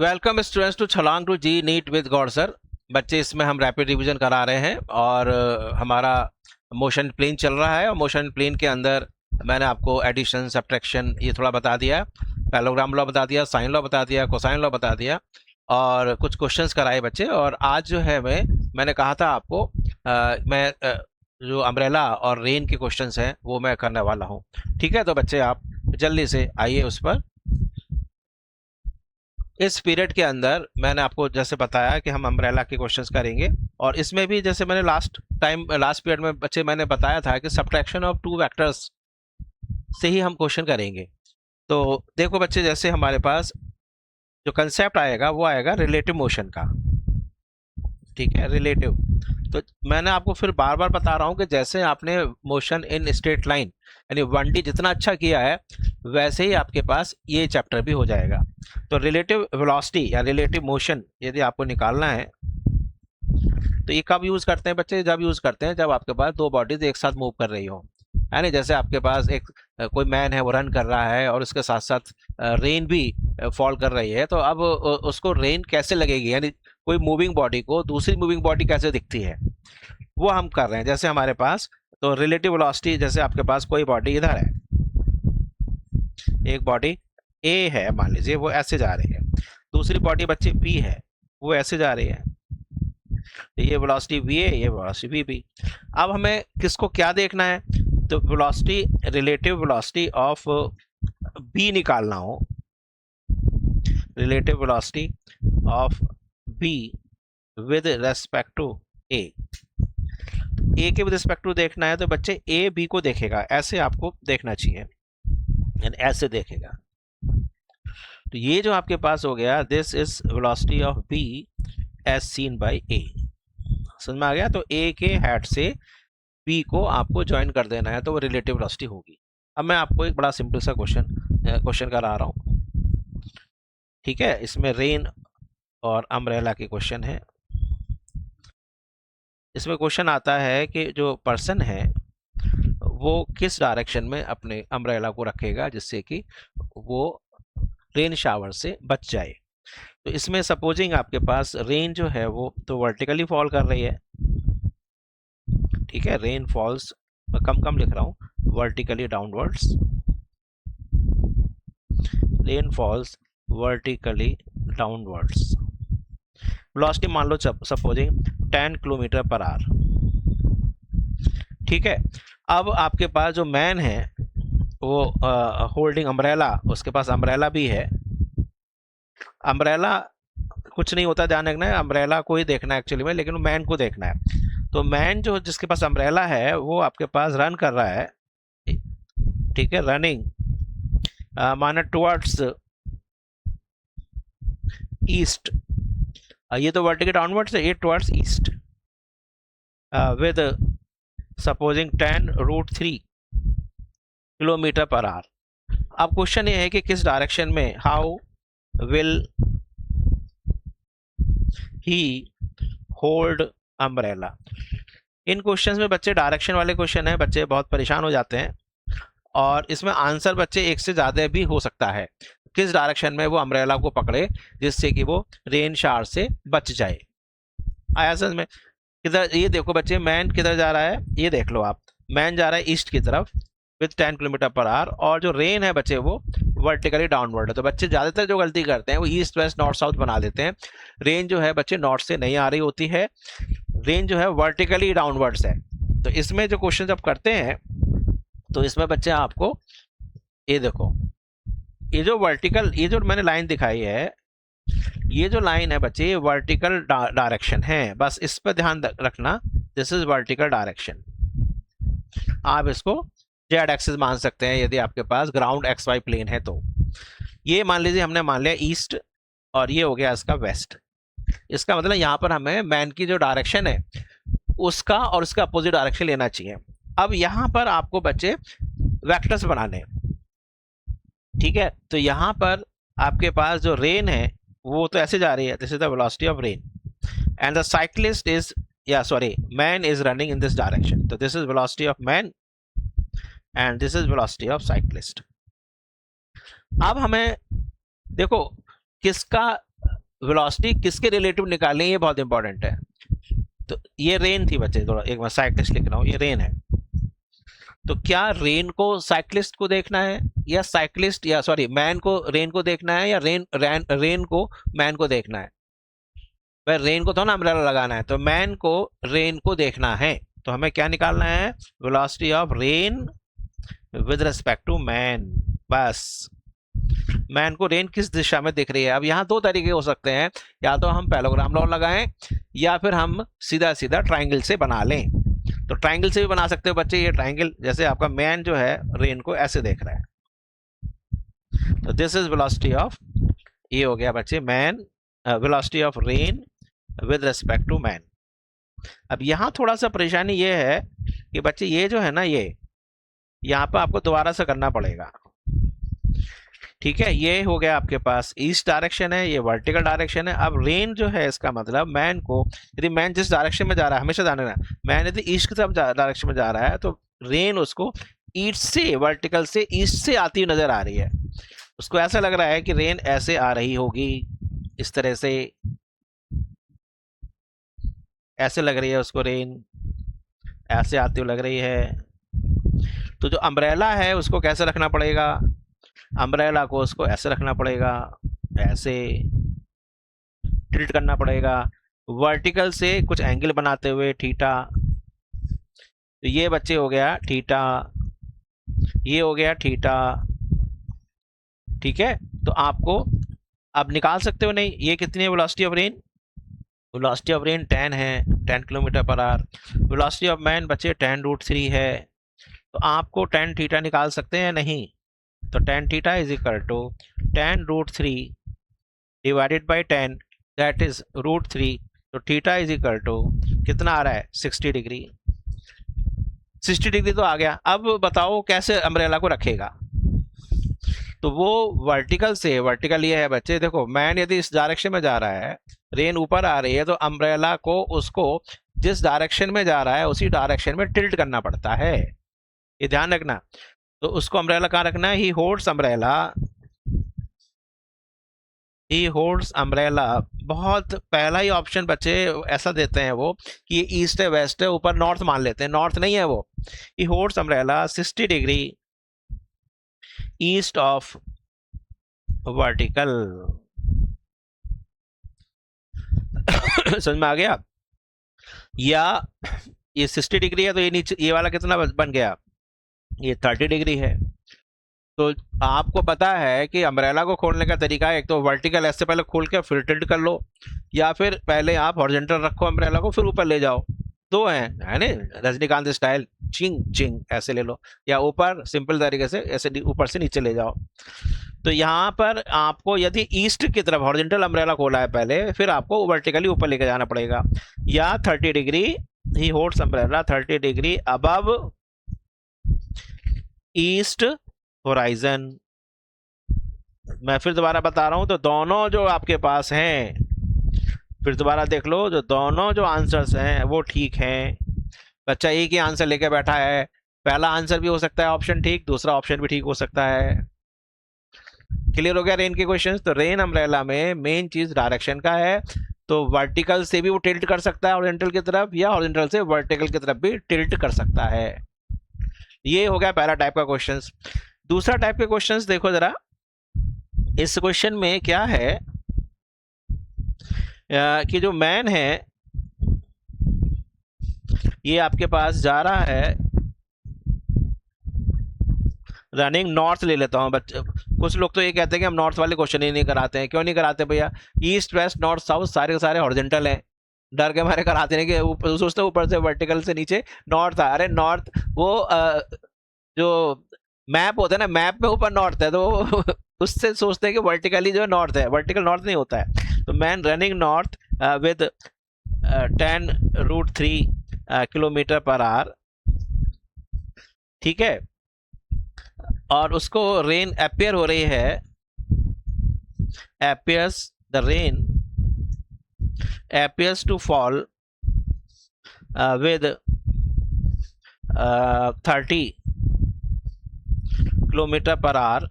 Welcome students to Chhalaang to JEE NEET with Gaur sir. बच्चे, इसमें हम रैपिड रिवीजन करा रहे हैं और हमारा मोशन प्लेन चल रहा है और मोशन प्लेन के अंदर मैंने आपको एडिशन सब्ट्रैक्शन ये थोड़ा बता दिया, पैरेललोग्राम लॉ बता दिया, साइन लॉ बता दिया, कोसाइन लॉ बता दिया और कुछ क्वेश्चंस कराए बच्चे। और आज जो है मैंने कहा था आपको जो अम्ब्रेला और रेन के क्वेश्चंस हैं वो मैं करने वाला हूँ। ठीक है, तो बच्चे आप जल्दी से आइए उस पर। इस पीरियड के अंदर मैंने आपको जैसे बताया कि हम अम्ब्रेला के क्वेश्चंस करेंगे और इसमें भी जैसे मैंने लास्ट पीरियड में बच्चे मैंने बताया था कि सब्ट्रैक्शन ऑफ टू वेक्टर्स से ही हम क्वेश्चन करेंगे। तो देखो बच्चे, जैसे हमारे पास जो कंसेप्ट आएगा वो आएगा रिलेटिव मोशन का। ठीक है, रिलेटिव। तो मैंने आपको फिर बार बार बता रहा हूँ कि जैसे आपने मोशन इन स्ट्रेट लाइन यानी 1D जितना अच्छा किया है वैसे ही आपके पास ये चैप्टर भी हो जाएगा। तो रिलेटिव वेलोसिटी या रिलेटिव मोशन यदि आपको निकालना है तो ये कब यूज करते हैं बच्चे? जब यूज करते हैं जब आपके पास दो बॉडीज एक साथ मूव कर रही हो, है ना। जैसे आपके पास एक कोई मैन है, वो रन कर रहा है और उसके साथ साथ रेन भी फॉल कर रही है। तो अब उसको रेन कैसे लगेगी, यानी कोई मूविंग बॉडी को दूसरी मूविंग बॉडी कैसे दिखती है, वो हम कर रहे हैं। जैसे हमारे पास तो रिलेटिव वेलोसिटी, जैसे आपके पास कोई बॉडी इधर है, एक बॉडी ए है मान लीजिए, वो ऐसे जा रही है, दूसरी बॉडी बच्चे बी है, वो ऐसे जा रही है। ये वेलोसिटी वी है, ये वेलोसिटी वी बी। अब हमें किसको क्या देखना है? तो velocity, relative velocity of B निकालना हो, relative velocity of B with respect to A के विद रिस्पेक्ट टू देखना है तो बच्चे ए बी को देखेगा, ऐसे आपको देखना चाहिए, यानी ऐसे देखेगा। तो ये जो आपके पास हो गया, this is velocity of B as seen by A. समझ में आ गया? तो ए के हेड से बी को आपको ज्वाइन कर देना है तो वो रिलेटिव वेलोसिटी होगी। अब मैं आपको एक बड़ा सिंपल सा क्वेश्चन करा रहा हूँ। ठीक है, इसमें रेन और अम्ब्रेला के क्वेश्चन है। इसमें क्वेश्चन आता है कि जो पर्सन है वो किस डायरेक्शन में अपने अम्ब्रेला को रखेगा जिससे कि वो रेन शावर से बच जाए। तो इसमें सपोजिंग आपके पास रेन जो है वो तो वर्टिकली फॉल कर रही है। ठीक है, रेन फॉल्स, मैं कम लिख रहा हूँ, vertically downwards, rain false vertically downwards. Velocity मान लो सपोजिंग 10 किलोमीटर पर आवर। ठीक है, अब आपके पास जो मैन है वो होल्डिंग अम्ब्रेला, उसके पास अम्ब्रेला भी है। अम्ब्रेला कुछ नहीं होता, ध्यान रखना है, अम्ब्रेला को ही देखना है एक्चुअली में, लेकिन मैन को देखना है। तो मैन जो जिसके पास अम्ब्रेला है वो आपके पास रन कर रहा है। ठीक है, रनिंग माना टुवर्ड्स ईस्ट, ये तो वर्टिकल डाउनवर्ड्स है, ये towards east with supposing 10√3 kilometre per hour. अब क्वेश्चन ये है कि किस डायरेक्शन में, how will he hold umbrella. In questions में बच्चे डायरेक्शन वाले क्वेश्चन है, बच्चे बहुत परेशान हो जाते हैं और इसमें आंसर बच्चे एक से ज्यादा भी हो सकता है। किस डायरेक्शन में वो अम्ब्रेला को पकड़े जिससे कि वो रेन शावर से बच जाए। आया समझ में? किधर, ये देखो बच्चे, मैन किधर जा रहा है, ये देख लो आप, मैन जा रहा है ईस्ट की तरफ विद 10 किलोमीटर पर आवर और जो रेन है बच्चे वो वर्टिकली डाउनवर्ड है। तो बच्चे ज्यादातर जो गलती करते हैं वो ईस्ट वेस्ट नॉर्थ साउथ बना देते हैं। रेन जो है बच्चे नॉर्थ से नहीं आ रही होती है, रेन जो है वर्टिकली डाउनवर्ड्स है। तो इसमें जो क्वेश्चन जब करते हैं तो इसमें बच्चे आपको ये देखो, ये जो वर्टिकल, ये जो मैंने लाइन दिखाई है, ये जो लाइन है बच्चे ये वर्टिकल डायरेक्शन है, बस इस पर ध्यान रखना। This is vertical direction. आप इसको जेड एक्सिस मान सकते हैं यदि आपके पास ग्राउंड एक्स वाई प्लेन है तो। ये मान लीजिए हमने मान लिया ईस्ट और ये हो गया इसका वेस्ट। इसका मतलब यहाँ पर हमें मैन की जो डायरेक्शन है उसका और उसका अपोजिट डायरेक्शन लेना चाहिए। अब यहाँ पर आपको बच्चे वेक्टर्स बनाने, ठीक है। तो यहाँ पर आपके पास जो रेन है वो तो ऐसे जा रही है, this is the velocity of rain and the cyclist is, या sorry, man is running in this direction. तो this is velocity of man and this is velocity of cyclist. अब हमें देखो किसका वेलोसिटी किसके रिलेटिव निकालनी है, ये बहुत इंपॉर्टेंट है। तो ये रेन थी बच्चे, थोड़ा एक बार साइक्लिस्ट लिख रहा हूँ, ये रेन है। तो क्या रेन को साइक्लिस्ट को देखना है, या साइक्लिस्ट या सॉरी मैन को रेन को देखना है, या रेन को मैन को देखना है? भाई रेन को तो ना अम्ब्रेला लगाना है, तो मैन को रेन को देखना है। तो हमें क्या निकालना है, velocity of rain with respect to man. बस मैन को रेन किस दिशा में दिख रही है। अब यहाँ दो तरीके हो सकते हैं, या तो हम पैराग्राम लॉ लगाएं, या फिर हम सीधा सीधा ट्राइंगल से बना लें। तो ट्राइंगल से भी बना सकते हो बच्चे। ये ट्राइंगल, जैसे आपका मैन जो है रेन को ऐसे देख रहा है, तो दिस इज वेलोसिटी ऑफ, ये हो गया बच्चे man, velocity of rain with respect to man. अब यहाँ थोड़ा सा परेशानी ये है कि बच्चे ये जो है ना, ये यहाँ पर आपको दोबारा से करना पड़ेगा। ठीक है, ये हो गया आपके पास ईस्ट डायरेक्शन है, ये वर्टिकल डायरेक्शन है। अब रेन जो है, इसका मतलब मैन को, यदि मैन जिस डायरेक्शन में जा रहा है, हमेशा जाने ना, मैन यदि ईस्ट की तरफ डायरेक्शन में जा रहा है, तो रेन उसको ईस्ट से, वर्टिकल से ईस्ट से आती हुई नजर आ रही है। उसको ऐसा लग रहा है कि रेन ऐसे आ रही होगी, इस तरह से ऐसे लग रही है उसको, रेन ऐसे आती हुई लग रही है। तो जो अम्ब्रेला है उसको कैसे रखना पड़ेगा, अम्ब्रेला को उसको ऐसे रखना पड़ेगा, ऐसे टिल्ट करना पड़ेगा, वर्टिकल से कुछ एंगल बनाते हुए, थीटा। तो ये बच्चे हो गया थीटा, ये हो गया थीटा। ठीक है, तो आपको अब निकाल सकते हो, नहीं ये कितनी है velocity of rain, velocity of rain 10 है, 10 kilometre per hour. Velocity of man बच्चे 10√3 है, तो आपको 10 थीटा निकाल सकते हैं नहीं? तो 10 theta is equal to 10√3 divided by 10, that is √3। तो थीटा इज इक्वल टू कितना आ रहा है, 60 डिग्री। 60 डिग्री तो आ गया। अब बताओ कैसे अम्ब्रेला को रखेगा। तो वो वर्टिकल से, वर्टिकल ये है बच्चे, देखो मैन यदि इस डायरेक्शन में जा रहा है, रेन ऊपर आ रही है, तो अम्ब्रेला को उसको जिस डायरेक्शन में जा रहा है उसी डायरेक्शन में टिल्ट करना पड़ता है, ये ध्यान रखना। तो उसको अम्ब्रेला कहाँ रखना है, ही होल्ड्स अम्ब्रेला, ही होल्ड्स अम्ब्रेला। बहुत पहला ही ऑप्शन बच्चे ऐसा देते हैं वो कि ये ईस्ट है, वेस्ट है, ऊपर नॉर्थ मान लेते हैं, नॉर्थ नहीं है वो। ही holds umbrella 60 degree east of vertical. समझ में आ गया? या ये 60 डिग्री है, तो ये नीचे ये वाला कितना बन गया, ये 30 डिग्री है। तो आपको पता है कि अम्ब्रेला को खोलने का तरीका है, एक तो वर्टिकल ऐसे पहले खोल के फिर टिल्ट कर लो, या फिर पहले आप हॉरिजॉन्टल रखो अम्ब्रेला को, फिर ऊपर ले जाओ। दो हैं, है ना, रजनीकांत स्टाइल, चिंग चिंग ऐसे ले लो, या ऊपर सिंपल तरीके से ऐसे ऊपर से नीचे ले जाओ। तो यहाँ पर आपको यदि ईस्ट की तरफ हॉरिजॉन्टल अम्ब्रेला खोला है पहले, फिर आपको वर्टिकली ऊपर लेके जाना पड़ेगा। या 30 डिग्री, ही holds umbrella 30 degree above east horizon. मैं फिर दोबारा बता रहा हूं, तो दोनों जो आपके पास हैं, फिर दोबारा देख लो, जो दोनों जो आंसर्स हैं वो ठीक हैं। बच्चा एक ही आंसर लेके बैठा है, पहला आंसर भी हो सकता है ऑप्शन ठीक, दूसरा ऑप्शन भी ठीक हो सकता है। क्लियर हो गया रेन के क्वेश्चंस? तो रेन अम्ब्रेला में मेन चीज डायरेक्शन का है, तो वर्टिकल से भी वो टिल्ट कर सकता है हॉरिजॉन्टल की तरफ, या हॉरिजॉन्टल से वर्टिकल की तरफ भी टिल्ट कर सकता है। ये हो गया पहला टाइप का क्वेश्चंस। दूसरा टाइप के क्वेश्चंस देखो जरा। इस क्वेश्चन में क्या है कि जो मैन है ये आपके पास जा रहा है, रनिंग नॉर्थ ले लेता हूं बच्चे। कुछ लोग तो ये कहते हैं कि हम नॉर्थ वाले क्वेश्चन ही नहीं कराते हैं। क्यों नहीं कराते भैया? ईस्ट वेस्ट नॉर्थ साउथ सारे के सारे हॉरिजॉन्टल हैं, डर के हमारे कराते नहीं कि सोचते ऊपर से वर्टिकल से नीचे नॉर्थ आ रहे। नॉर्थ वो जो मैप होता है ना, मैप में ऊपर नॉर्थ है, तो उससे सोचते हैं कि वर्टिकली जो है नॉर्थ है, वर्टिकल नॉर्थ नहीं होता है। तो man running north with 10√3 kilometre per hour, ठीक है, और उसको रेन अपियर हो रही है, appears the rain appears to fall with 30 kilometre per hour.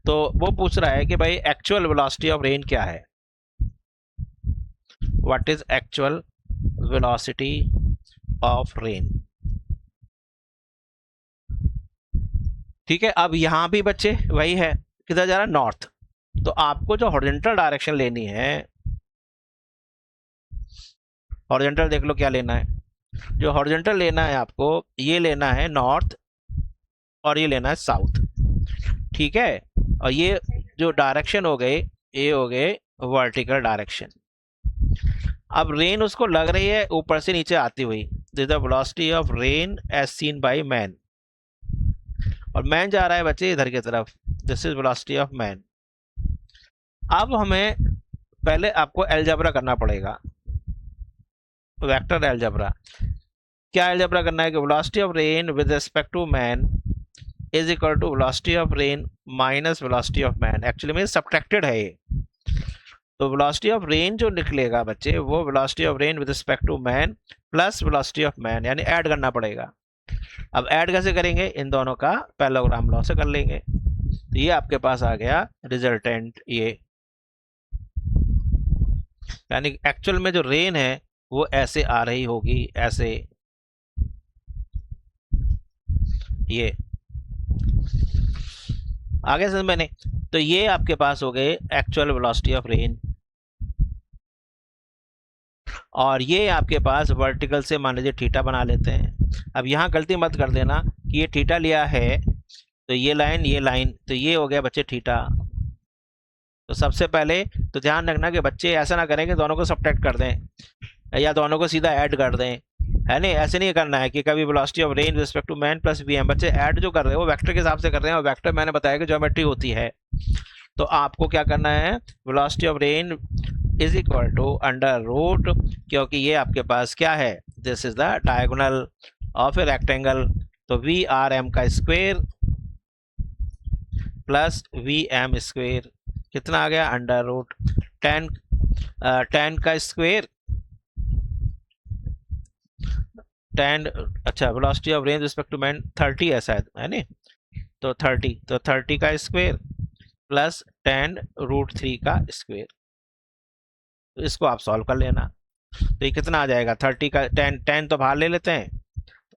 तो वो पूछ रहा है कि भाई एक्चुअल वेलोसिटी ऑफ रेन क्या है। What is actual velocity of rain. ठीक है, अब यहां भी बच्चे वही है, किधर जा रहा है, नॉर्थ। तो आपको जो हॉरिजॉन्टल डायरेक्शन लेनी है, हॉरिजॉन्टल देख लो क्या लेना है, जो हॉरिजॉन्टल लेना है आपको, ये लेना है नॉर्थ और ये लेना है साउथ। ठीक है, और ये जो डायरेक्शन हो गए, ये हो गए वर्टिकल डायरेक्शन। अब रेन उसको लग रही है ऊपर से नीचे आती हुई, this the velocity of rain as seen by man, और मैन जा रहा है बच्चे इधर की तरफ, this is velocity of man. अब हमें पहले आपको अलजेब्रा करना पड़ेगा, वेक्टर अलजेब्रा। क्या अलजेब्रा करना है कि velocity of rain with respect to man is equal to velocity of rain minus velocity of man. Actually में सब्ट्रैक्टेड है ये, तो वेलोसिटी ऑफ रेन जो निकलेगा बच्चे, वो velocity of rain with respect to man plus velocity of man, यानी add करना पड़ेगा। अब ऐड कैसे करेंगे, इन दोनों का पैरेललोग्राम लॉ से कर लेंगे। तो ये आपके पास आ गया रिजल्टेंट, ये यानी एक्चुअल में जो रेन है वो ऐसे आ रही होगी, ऐसे, ये आगे समझ में नहीं। तो ये आपके पास हो गए एक्चुअल वेलोसिटी ऑफ रेन, और ये आपके पास वर्टिकल से मान लीजिए थीटा बना लेते हैं। अब यहाँ गलती मत कर देना कि ये थीटा लिया है तो ये लाइन, तो ये हो गया बच्चे थीटा। तो सबसे पहले तो ध्यान रखना कि बच्चे ऐसा ना करें कि दोनों को सब्ट्रैक्ट कर दें या दोनों को सीधा ऐड कर दें, है नहीं, ऐसे नहीं करना है कि कभी velocity of rain respect to man plus V M. बच्चे ऐड जो कर रहे हैं वो वेक्टर के हिसाब से कर रहे हैं, और वेक्टर मैंने बताया कि ज्योमेट्री होती है। तो आपको क्या करना है, velocity of rain is equal to under root, क्योंकि ये आपके पास क्या है, this is the diagonal of a rectangle, तो वी आर एम का square plus V M square, कितना आ गया, अंडर रूट टेन का स्क्वेयर, टेन, अच्छा velocity of rain respect to man 30 है शायद, है नहीं, तो 30 का स्क्वेयर प्लस टेन√3 का स्क्वेयर। तो इसको आप सॉल्व कर लेना, तो ये कितना आ जाएगा, 30 का टेन तो बाहर ले लेते हैं,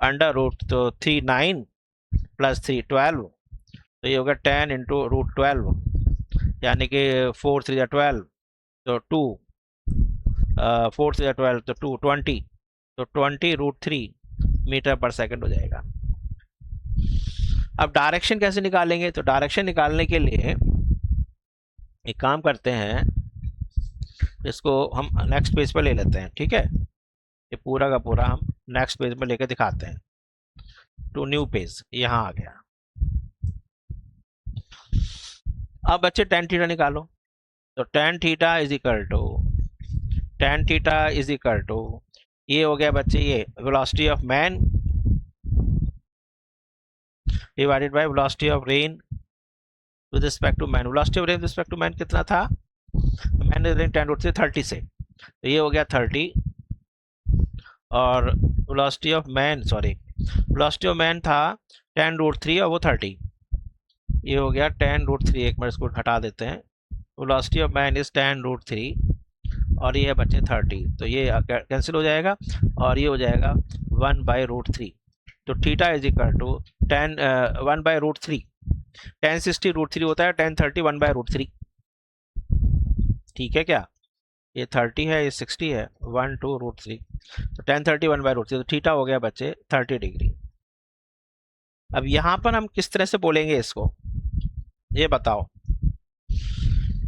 अंडर रूट तो 3 9 प्लस 3 12, तो ये होगा 10 इंटू √12, यानी कि 4 3 12, तो 2 4 3 12, तो 2 20, तो 20√3 मीटर पर सेकंड हो जाएगा। अब डायरेक्शन कैसे निकालेंगे, तो डायरेक्शन निकालने के लिए एक काम करते हैं, इसको हम नेक्स्ट पेज पर ले लेते हैं। ठीक है, ये पूरा का पूरा हम नेक्स्ट पेज पर लेकर दिखाते हैं, टू न्यू पेज, यहाँ आ गया। अब बच्चे टेन थीटा निकालो, तो tan theta is equal to ये हो गया बच्चे, ये velocity of man divided by velocity of rain with respect to man. Velocity of rain with respect to man कितना था, मैन रेन 10√3 30 से, तो ये हो गया 30, और वेलोसिटी ऑफ मैन था 10√3 और वो 30, ये हो गया 10√3, एक मिनट इसको हटा देते हैं, वेलोसिटी ऑफ मैन इज 10√3 और ये है बच्चे 30, तो ये कैंसिल हो जाएगा और ये हो जाएगा 1/√3, तो थीटा इज इक्वल टू 1/√3, 1060√3 होता है, 1030 1/√3। ठीक है क्या, ये 30 है, ये 60 है, 1 2√3, तो 1030 1/√3, तो थीटा हो गया बच्चे 30 डिग्री। अब यहाँ पर हम किस तरह से बोलेंगे इसको, ये बताओ,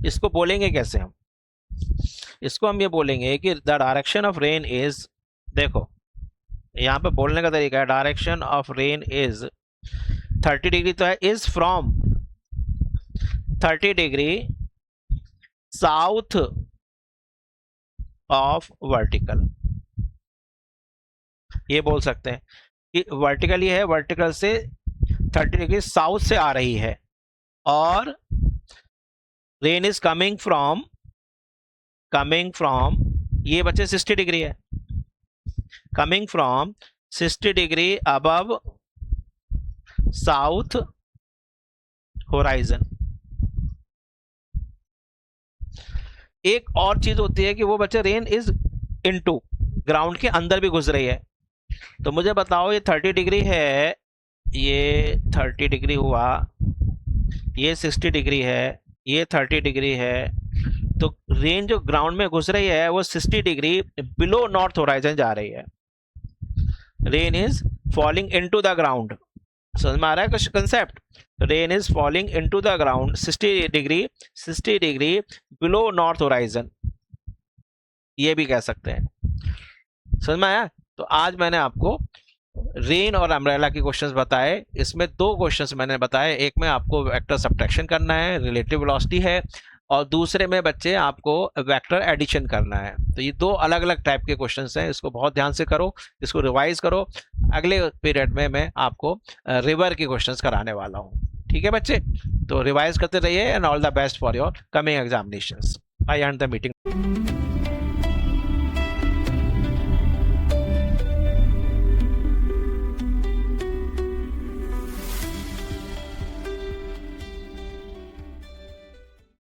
इसको बोलेंगे कैसे हम, इसको हम ये बोलेंगे कि the direction of rain is, देखो यहाँ पे बोलने का तरीका है, direction of rain is 30 degree तो है, is from 30 degree south of vertical. ये बोल सकते हैं कि वर्टिकल ये है, वर्टिकल से 30 डिग्री साउथ से आ रही है, और रेन इज कमिंग फ्रॉम ये बच्चे 60 डिग्री है, coming from 60 degree above south horizon. एक और चीज होती है कि वो बच्चे रेन इज इनटू, ग्राउंड के अंदर भी घुस रही है। तो मुझे बताओ ये 30 डिग्री है, ये 30 डिग्री हुआ, ये 60 डिग्री है, ये 30 डिग्री है, तो रेन जो ग्राउंड में घुस रही है वो 60 डिग्री बिलो नॉर्थ होराइजन जा रही है। Rain is falling into the ground, समझ में आ रहा है concept? Rain is falling into the ground 60 degree below north horizon, ये भी कह सकते हैं। समझ में आया? तो आज मैंने आपको रेन और अम्ब्रेला के क्वेश्चंस बताए। इसमें 2 क्वेश्चंस मैंने बताए, एक में आपको वेक्टर सब्ट्रैक्शन करना है, रिलेटिव वेलोसिटी है, और दूसरे में बच्चे आपको वेक्टर एडिशन करना है। तो ये 2 अलग अलग टाइप के क्वेश्चंस हैं, इसको बहुत ध्यान से करो, इसको रिवाइज करो। अगले पीरियड में मैं आपको रिवर के क्वेश्चंस कराने वाला हूँ। ठीक है बच्चे, तो रिवाइज करते रहिए and all the best for your coming examinations. I and the meeting.